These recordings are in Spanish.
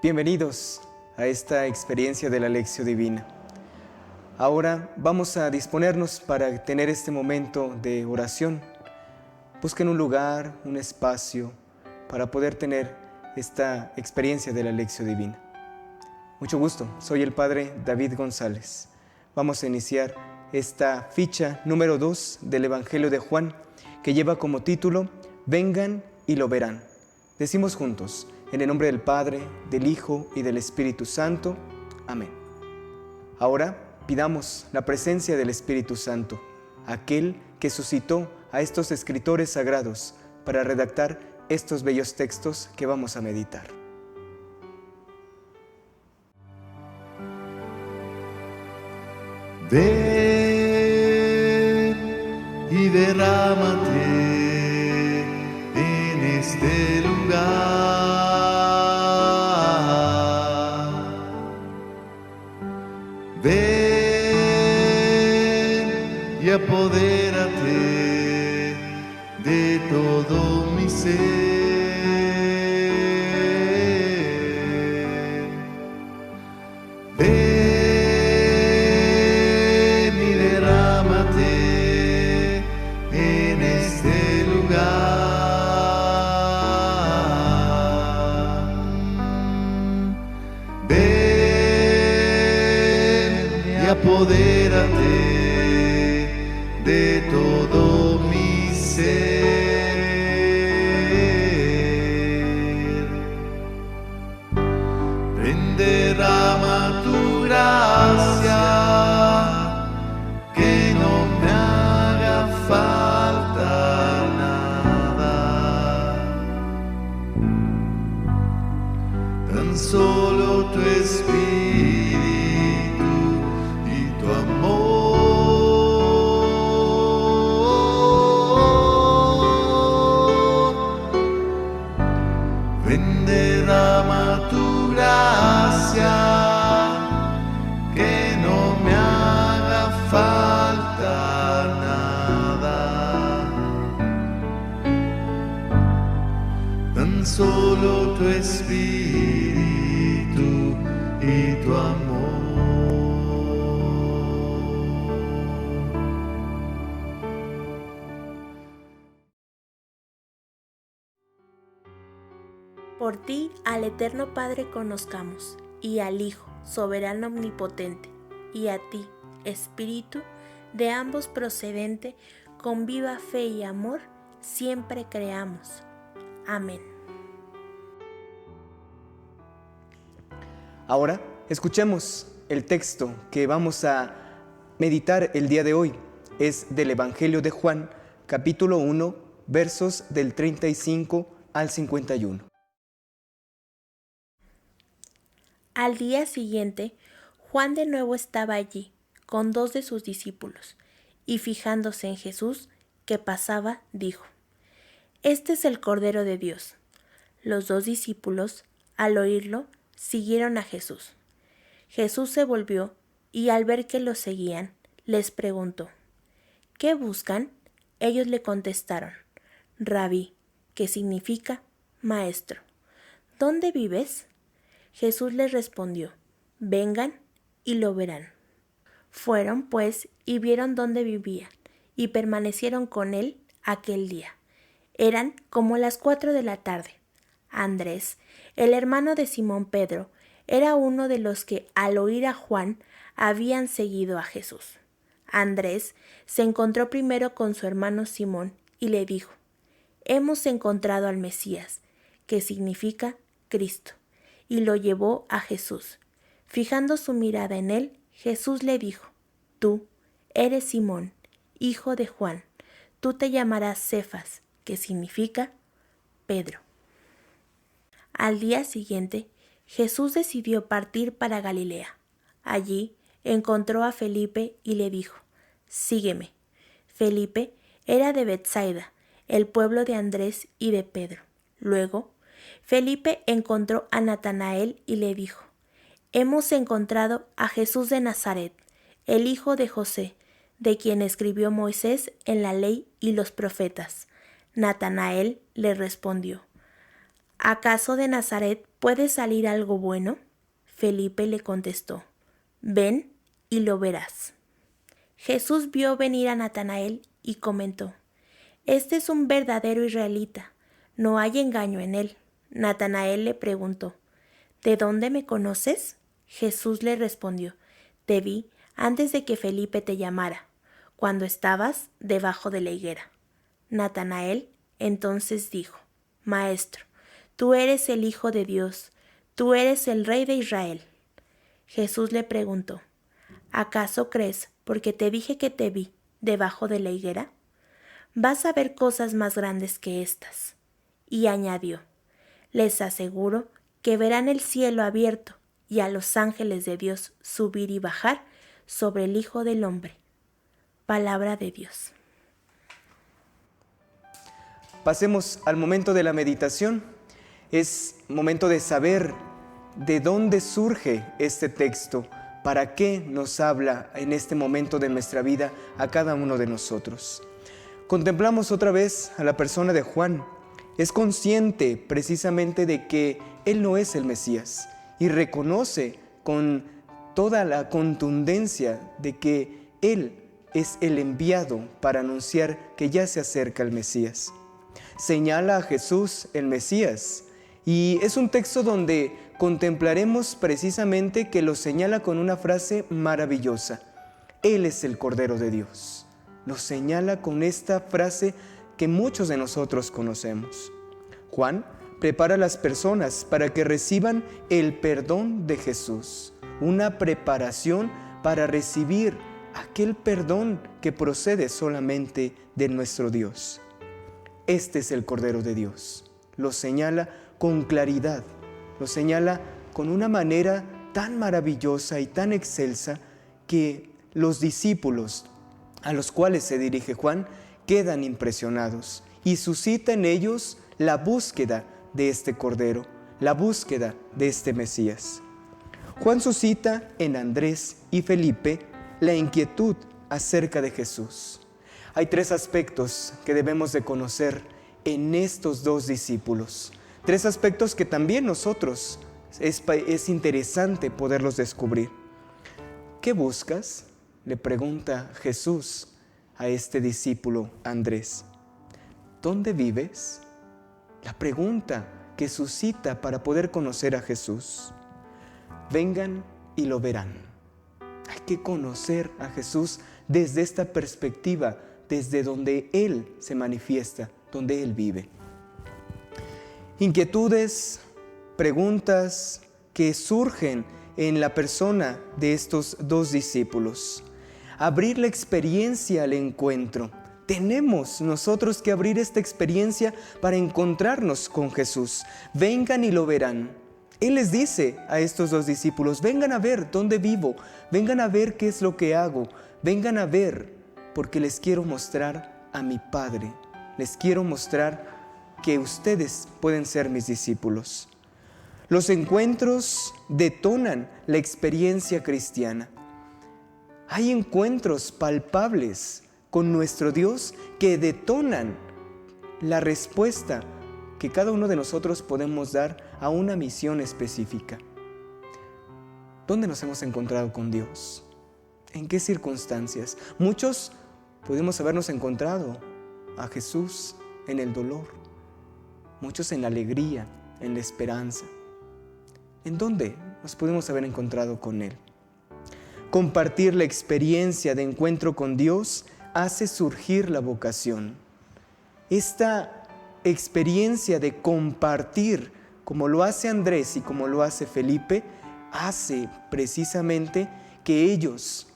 Bienvenidos a esta experiencia de la Lección Divina. Ahora vamos a disponernos para tener este momento de oración. Busquen un lugar, un espacio para poder tener esta experiencia de la Lección Divina. Mucho gusto, soy el Padre David González. Vamos a iniciar esta ficha número 2 del Evangelio de Juan, que lleva como título Vengan y lo verán. Decimos juntos, en el nombre del Padre, del Hijo y del Espíritu Santo. Amén. Ahora pidamos la presencia del Espíritu Santo, aquel que suscitó a estos escritores sagrados para redactar estos bellos textos que vamos a meditar. Ven y derrámate en este lugar. Ven y apodérate de todo mi ser. Ven y derrámate en este lugar. Ven y apodérate de todo mi ser. Ven, derrama tu gracia, que no me haga falta nada. Tan solo tu espíritu y tu amor. Ven, derrama tu gracia, que no me haga falta nada. Tan solo tu espíritu y tu amor. Por ti al eterno Padre conozcamos, y al Hijo, soberano omnipotente, y a ti, Espíritu, de ambos procedente, con viva fe y amor, siempre creamos. Amén. Ahora escuchemos el texto que vamos a meditar el día de hoy. Es del Evangelio de Juan, capítulo 1, versos del 35 al 51. Al día siguiente, Juan de nuevo estaba allí, con 2 de sus discípulos, y fijándose en Jesús, que pasaba, dijo: Este es el Cordero de Dios. Los 2 discípulos, al oírlo, siguieron a Jesús. Jesús se volvió, y al ver que los seguían, les preguntó: ¿Qué buscan? Ellos le contestaron: Rabí, que significa maestro. ¿Dónde vives? Jesús les respondió: Vengan y lo verán. Fueron, pues, y vieron dónde vivía, y permanecieron con él aquel día. Eran como las 4 de la tarde. Andrés, el hermano de Simón Pedro, era uno de los que, al oír a Juan, habían seguido a Jesús. Andrés se encontró primero con su hermano Simón y le dijo: Hemos encontrado al Mesías, que significa Cristo. Y lo llevó a Jesús. Fijando su mirada en él, Jesús le dijo: Tú eres Simón, hijo de Juan. Tú te llamarás Cefas, que significa Pedro. Al día siguiente, Jesús decidió partir para Galilea. Allí encontró a Felipe y le dijo: Sígueme. Felipe era de Betsaida, el pueblo de Andrés y de Pedro. Luego, Felipe encontró a Natanael y le dijo: Hemos encontrado a Jesús de Nazaret, el hijo de José, de quien escribió Moisés en la ley y los profetas. Natanael le respondió: ¿acaso de Nazaret puede salir algo bueno? Felipe le contestó, ven y lo verás. Jesús vio venir a Natanael y comentó, este es un verdadero israelita, no hay engaño en él. Natanael le preguntó, ¿de dónde me conoces? Jesús le respondió, te vi antes de que Felipe te llamara, cuando estabas debajo de la higuera. Natanael entonces dijo, Maestro, tú eres el Hijo de Dios, tú eres el Rey de Israel. Jesús le preguntó, ¿acaso crees porque te dije que te vi debajo de la higuera? Vas a ver cosas más grandes que estas. Y añadió, les aseguro que verán el cielo abierto y a los ángeles de Dios subir y bajar sobre el Hijo del Hombre. Palabra de Dios. Pasemos al momento de la meditación. Es momento de saber de dónde surge este texto, para qué nos habla en este momento de nuestra vida a cada uno de nosotros. Contemplamos otra vez a la persona de Juan. Es consciente precisamente de que él no es el Mesías y reconoce con toda la contundencia de que él es el enviado para anunciar que ya se acerca el Mesías. Señala a Jesús el Mesías y es un texto donde contemplaremos precisamente que lo señala con una frase maravillosa. Él es el Cordero de Dios. Lo señala con esta frase que muchos de nosotros conocemos. Juan prepara a las personas para que reciban el perdón de Jesús, una preparación para recibir aquel perdón que procede solamente de nuestro Dios. Este es el Cordero de Dios. Lo señala con claridad, lo señala con una manera tan maravillosa y tan excelsa que los discípulos a los cuales se dirige Juan quedan impresionados y suscita en ellos la búsqueda de este Cordero, la búsqueda de este Mesías. Juan suscita en Andrés y Felipe la inquietud acerca de Jesús. Hay tres aspectos que debemos de conocer en estos dos discípulos, tres aspectos que también nosotros es interesante poderlos descubrir. ¿Qué buscas?, le pregunta Jesús a este discípulo Andrés. ¿Dónde vives? La pregunta que suscita para poder conocer a Jesús. Vengan y lo verán. Hay que conocer a Jesús desde esta perspectiva, desde donde Él se manifiesta, donde Él vive. Inquietudes, preguntas que surgen en la persona de estos dos discípulos. Abrir la experiencia al encuentro. Tenemos nosotros que abrir esta experiencia para encontrarnos con Jesús. Vengan y lo verán. Él les dice a estos dos discípulos, vengan a ver dónde vivo, vengan a ver qué es lo que hago, vengan a ver porque les quiero mostrar a mi Padre, les quiero mostrar que ustedes pueden ser mis discípulos. Los encuentros detonan la experiencia cristiana. Hay encuentros palpables con nuestro Dios que detonan la respuesta que cada uno de nosotros podemos dar a una misión específica. ¿Dónde nos hemos encontrado con Dios? ¿En qué circunstancias? Muchos pudimos habernos encontrado a Jesús en el dolor, muchos en la alegría, en la esperanza. ¿En dónde nos pudimos haber encontrado con Él? Compartir la experiencia de encuentro con Dios hace surgir la vocación. Esta experiencia de compartir, como lo hace Andrés y como lo hace Felipe, hace precisamente que ellos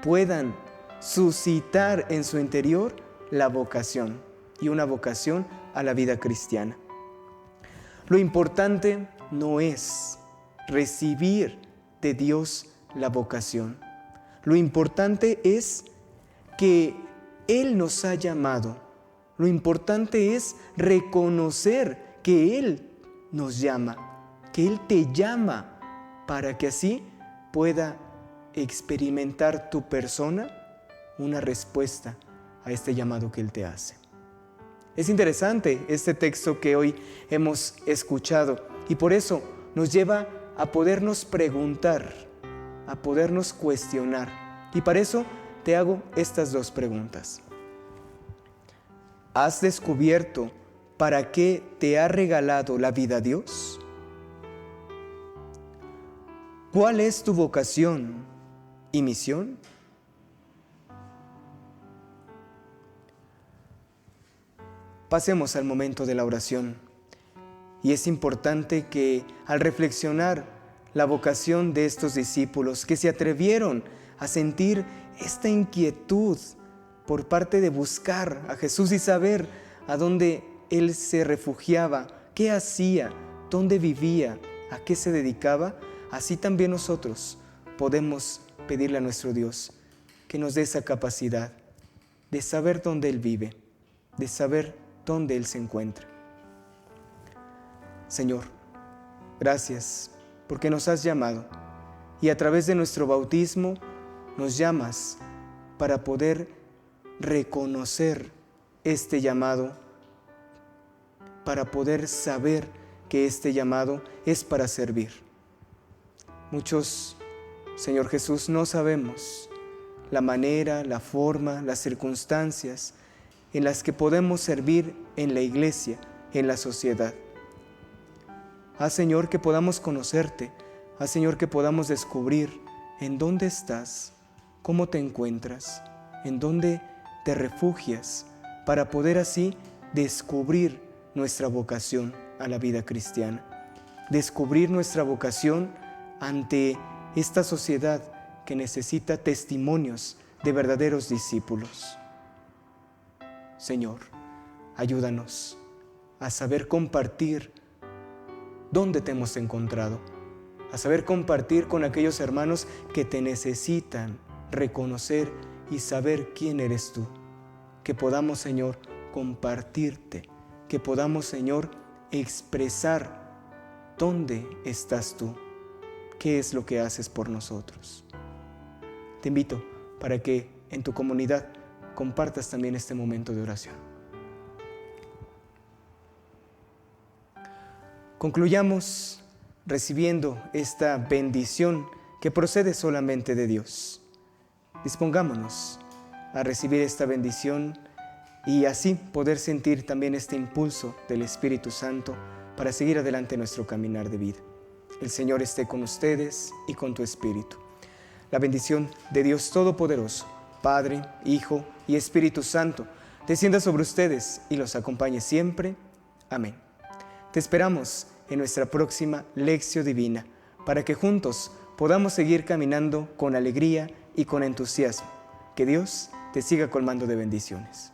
puedan suscitar en su interior la vocación y una vocación a la vida cristiana. Lo importante no es recibir de Dios la vocación. Lo importante es que Él nos ha llamado. Lo importante es reconocer que Él nos llama, que Él te llama para que así pueda experimentar tu persona una respuesta a este llamado que Él te hace. Es interesante este texto que hoy hemos escuchado y por eso nos lleva a podernos preguntar, a podernos cuestionar. Y para eso te hago estas dos preguntas. ¿Has descubierto para qué te ha regalado la vida Dios? ¿Cuál es tu vocación y misión? Pasemos al momento de la oración. Y es importante que al reflexionar la vocación de estos discípulos que se atrevieron a sentir esta inquietud por parte de buscar a Jesús y saber a dónde Él se refugiaba, qué hacía, dónde vivía, a qué se dedicaba, así también nosotros podemos pedirle a nuestro Dios que nos dé esa capacidad de saber dónde Él vive, de saber dónde Él se encuentra. Señor, gracias porque nos has llamado y a través de nuestro bautismo nos llamas para poder reconocer este llamado, para poder saber que este llamado es para servir. Muchos, Señor Jesús, no sabemos la manera, la forma, las circunstancias en las que podemos servir en la iglesia, en la sociedad. Haz, Señor, que podamos conocerte. Haz, Señor, que podamos descubrir en dónde estás, cómo te encuentras, en dónde te refugias, para poder así descubrir nuestra vocación a la vida cristiana. Descubrir nuestra vocación ante esta sociedad que necesita testimonios de verdaderos discípulos. Señor, ayúdanos a saber compartir dónde te hemos encontrado, a saber compartir con aquellos hermanos que te necesitan reconocer y saber quién eres tú. Que podamos, Señor, compartirte, que podamos, Señor, expresar dónde estás tú, qué es lo que haces por nosotros. Te invito para que en tu comunidad compartas también este momento de oración. Concluyamos recibiendo esta bendición que procede solamente de Dios. Dispongámonos a recibir esta bendición y así poder sentir también este impulso del Espíritu Santo para seguir adelante en nuestro caminar de vida. El Señor esté con ustedes y con tu espíritu. La bendición de Dios Todopoderoso, Padre, Hijo y Espíritu Santo, descienda sobre ustedes y los acompañe siempre. Amén. Te esperamos en nuestra próxima Lección Divina para que juntos podamos seguir caminando con alegría y con entusiasmo. Que Dios te siga colmando de bendiciones.